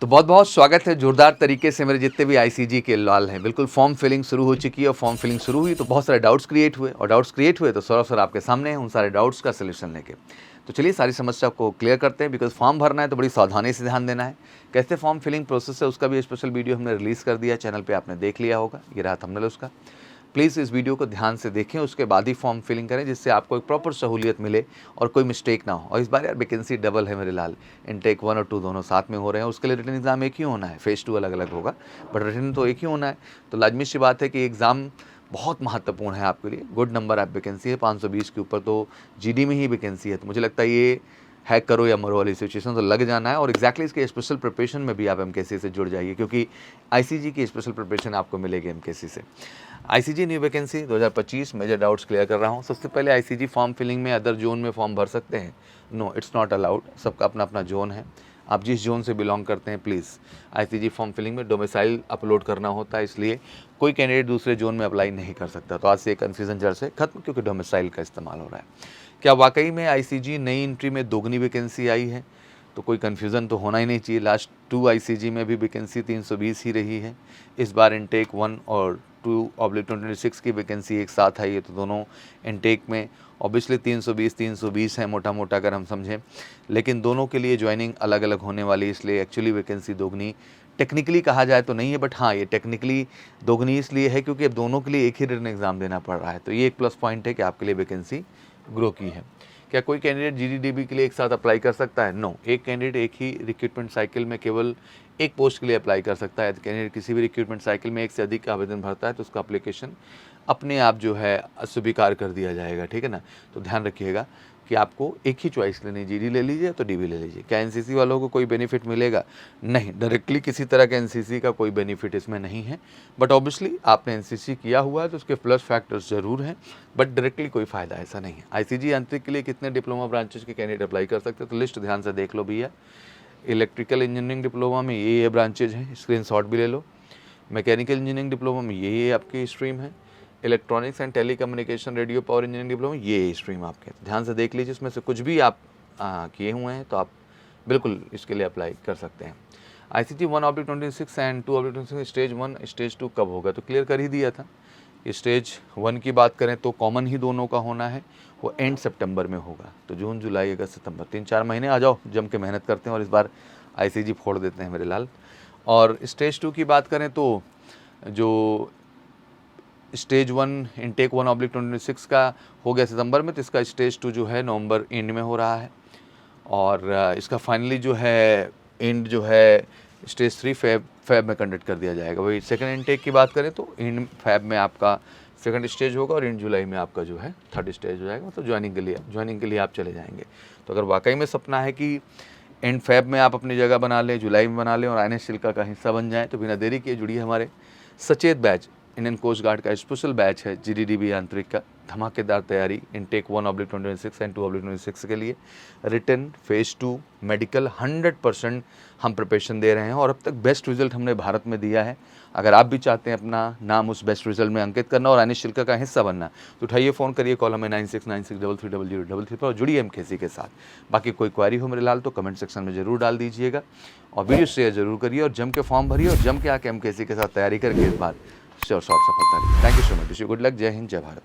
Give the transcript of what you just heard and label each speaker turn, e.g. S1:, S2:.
S1: तो बहुत बहुत स्वागत है जोरदार तरीके से मेरे जितने भी आईसीजी के लाल हैं। बिल्कुल फॉर्म फिलिंग शुरू हो चुकी है और फॉर्म फिलिंग शुरू हुई तो बहुत सारे डाउट्स क्रिएट हुए और डाउट्स क्रिएट हुए तो सौरभ सर आपके सामने हैं उन सारे डाउट्स का सलूशन लेके। तो चलिए सारी समस्या को क्लियर करते हैं। बिकॉज फॉर्म भरना है तो बड़ी सावधानी से ध्यान देना है। कैसे फॉर्म फिलिंग प्रोसेस है उसका भी स्पेशल वीडियो हमने रिलीज़ कर दिया, चैनल पर आपने देख लिया होगा, ये रहा थंबनेल उसका। प्लीज़ इस वीडियो को ध्यान से देखें, उसके बाद ही फॉर्म फिलिंग करें जिससे आपको एक प्रॉपर सहूलियत मिले और कोई मिस्टेक ना हो। और इस बार यार वैकेंसी डबल है मेरे लाल, इनटेक 1 और 2 दोनों साथ में हो रहे हैं। उसके लिए रिटन एग्ज़ाम एक ही होना है, फेज़ 2 अलग अलग होगा बट रिटन तो एक ही होना है। तो लाजमी सी बात है कि एग्ज़ाम बहुत महत्वपूर्ण है आपके लिए। गुड नंबर आप वैकेंसी है 520 के ऊपर, तो जीडी में ही वैकेंसी है। तो मुझे लगता है ये हैक करो या मरो वाली सिचुएशन तो लग जाना है। और एक्जैक्टली इसके स्पेशल प्रिपरेशन में भी आप एमकेसी से जुड़ जाइए क्योंकि आईसीजी की स्पेशल प्रिपरेशन आपको मिलेगी एमकेसी से। ICG new vacancy 2025 major doubts clear कर रहा हूँ। सबसे पहले आईसीजी फॉर्म फिलिंग में अदर जोन में फॉर्म भर सकते हैं? No, it's not allowed. सबका अपना अपना जोन है। आप जिस जोन से बिलोंग करते हैं प्लीज़ आईसीजी फॉर्म फिलिंग में डोमिसाइल अपलोड करना होता है, इसलिए कोई कैंडिडेट दूसरे जोन में अप्लाई नहीं कर सकता। तो आज से कन्फ्यूजन जड़ से खत्म क्योंकि डोमिसाइल का इस्तेमाल हो रहा है। क्या वाकई में आईसीजी नई एंट्री में दोगुनी वैकेंसी आई है? तो कोई कन्फ्यूज़न तो होना ही नहीं चाहिए। लास्ट 2 आईसीजी में भी वैकेंसी 320 ही रही है। इस बार इनटेक 1 और 2/2026 की वैकेंसी एक साथ आई है, तो दोनों इनटेक में ऑब्वियसली 320 है मोटा मोटा अगर हम समझें, लेकिन दोनों के लिए ज्वाइनिंग अलग अलग होने वाली, इसलिए एक्चुअली वैकेंसी दोगुनी टेक्निकली कहा जाए तो नहीं है। बट हाँ, ये टेक्निकली दोगुनी इसलिए है क्योंकि अब दोनों के लिए एक ही रिटन एग्ज़ाम देना पड़ रहा है। तो ये एक प्लस पॉइंट है कि आपके लिए वैकेंसी ग्रो की है। क्या कोई कैंडिडेट जीडीडीबी के लिए एक साथ अप्लाई कर सकता है? नो, एक कैंडिडेट एक ही रिक्रूटमेंट साइकिल में केवल एक पोस्ट के लिए अप्लाई कर सकता है। कैंडिडेट किसी भी रिक्रूटमेंट साइकिल में एक से अधिक आवेदन भरता है तो उसका एप्लीकेशन अपने आप जो है स्वीकार कर दिया जाएगा, ठीक है ना। तो ध्यान रखिएगा कि आपको एक ही चॉइस लेनी, जीडी ले लीजिए तो डीबी ले लीजिए। क्या एनसीसी वालों को कोई बेनिफिट मिलेगा? नहीं, डायरेक्टली किसी तरह का एनसीसी का कोई बेनिफिट इसमें नहीं है। बट ऑब्वियसली आपने एनसीसी किया हुआ है तो उसके प्लस फैक्टर्स ज़रूर हैं, बट डायरेक्टली कोई फ़ायदा ऐसा नहीं है। आईसीजी आंतरिक के लिए कितने डिप्लोमा ब्रांचेस के कैंडिडेट अप्लाई कर सकते हैं? तो लिस्ट ध्यान से देख लो भैया। इलेक्ट्रिकल इंजीनियरिंग डिप्लोमा में ये ब्रांचेज हैं, स्क्रीनशॉट भी ले लो। मैकेनिकल इंजीनियरिंग डिप्लोमा में ये आपकी स्ट्रीम है। Electronics and telecommunication radio power engineering diploma ये स्ट्रीम आपके। ध्यान से देख लीजिए, इसमें से कुछ भी आप किए हुए हैं तो आप बिल्कुल इसके लिए अप्लाई कर सकते हैं। आईसीटी 1/26 एंड 2/26 स्टेज 1 स्टेज 2 कब होगा? तो क्लियर कर ही दिया था। स्टेज 1 की बात करें तो कॉमन ही दोनों का होना है, वो एंड सितंबर में होगा। तो जून जुलाई अगस्त सितंबर 3-4 महीने आ जाओ, जम के मेहनत करते हैं और इस बार आईसीजी फोड़ देते हैं मेरे लाल। और स्टेज 2 की बात करें तो जो स्टेज 1 इनटेक 1/26 का हो गया सितंबर में, तो इसका स्टेज 2 जो है नवंबर एंड में हो रहा है। और इसका फाइनली जो है एंड जो है स्टेज 3 फेब में कंडक्ट कर दिया जाएगा। वही सेकंड इनटेक की बात करें तो एंड फेब में आपका सेकंड स्टेज होगा और एंड जुलाई में आपका जो है थर्ड स्टेज हो जाएगा। मतलब ज्वाइनिंग के लिए आप चले जाएंगे। तो अगर वाकई में सपना है कि एंड फेब में आप अपनी जगह बना लें, जुलाई में बना लें और आईएनएस चिल्का का हिस्सा बन जाएँ, तो बिना देरी किए जुड़िए हमारे सचेत बैच। इंडियन कोस्ट गार्ड का स्पेशल बैच है जीडीडीबी आंतरिक का। धमाकेदार तैयारी इनटेक 1/26 एंड 2/26 के लिए। रिटन फेज़ 2 मेडिकल 100% हम प्रिपरेशन दे रहे हैं और अब तक बेस्ट रिजल्ट हमने भारत में दिया है। अगर आप भी चाहते हैं अपना नाम उस बेस्ट रिजल्ट में अंकित करना और आईएनएस चिल्का का हिस्सा बनना, तो उठाइए फ़ोन करिए, कॉल हमें 9696330033 पर और जुड़िए एमकेसी के साथ। बाकी कोई क्वारी हो मेरे लाल तो कमेंट सेक्शन में ज़रूर डाल दीजिएगा और वीडियो शेयर जरूर करिए और जम के फॉर्म भरिए और जम के आके एमकेसी के साथ तैयारी करके इस बार श्योर शॉर्ट सफलता ली। Thank you so much. Wish you good luck. जय हिंद, जय भारत।